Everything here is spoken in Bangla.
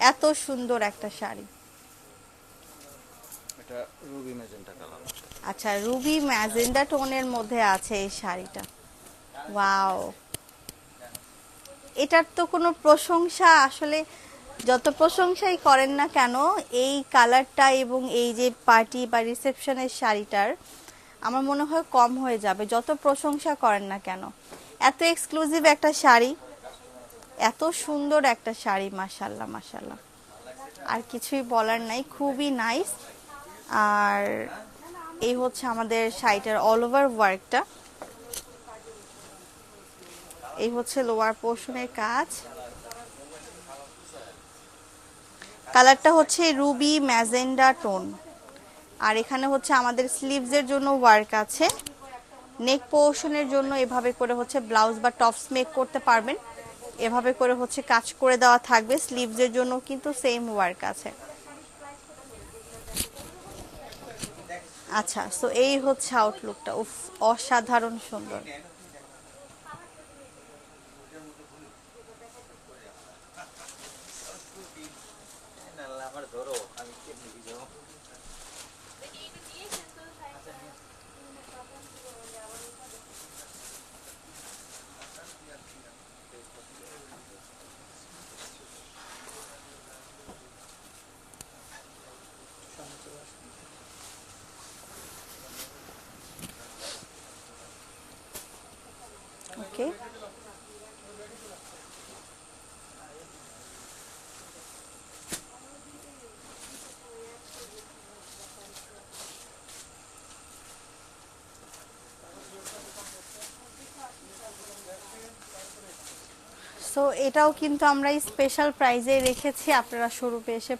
এত সুন্দর একটা শাড়ি। এটা রুবি ম্যাজেন্টা কালার। আচ্ছা, রুবি ম্যাজেন্ডা টোনের মধ্যে আছে এই শাড়িটা। ওয়াও, এটার তো কোনো প্রশংসা আসলে, যত প্রশংসাই করেন না কেন এই কালারটা এবং এই যে পার্টি বা রিসেপশনের শাড়িটার আমার মনে হয় কম হয়ে যাবে, যত প্রশংসা করেন না কেন। এত এক্সক্লুসিভ একটা শাড়ি, এত সুন্দর একটা শাড়ি, মাশাল্লাহ মাশাল্লাহ, আর কিছুই বলার নাই, খুবই নাইস। আর এই হচ্ছে আমাদের শাড়িটার অল ওভার ওয়ার্কটা, এই হচ্ছে লোয়ার পোর্শনের কাজ। কালারটা হচ্ছে রুবি ম্যাজেন্ডা টোন। আর এখানে হচ্ছে আমাদের স্লিভসের জন্য ওয়ার্ক আছে, নেক পোর্শনের জন্য এভাবে করে হচ্ছে ব্লাউজ বা টপস মেক করতে পারবেন, এভাবে করে হচ্ছে কাজ করে দেওয়া থাকবে। স্লিভসের জন্য কিন্তু সেম ওয়ার্ক আছে। আচ্ছা, সো এই হচ্ছে আউটলুকটা, উফ অসাধারণ সুন্দর। আমার ধরো আমি কেমনে ভিজাবো। ওকে, সো এটাও কিন্তু আমরা স্পেশাল প্রাইজে রেখেছি, আপনারা শোরুমে এসে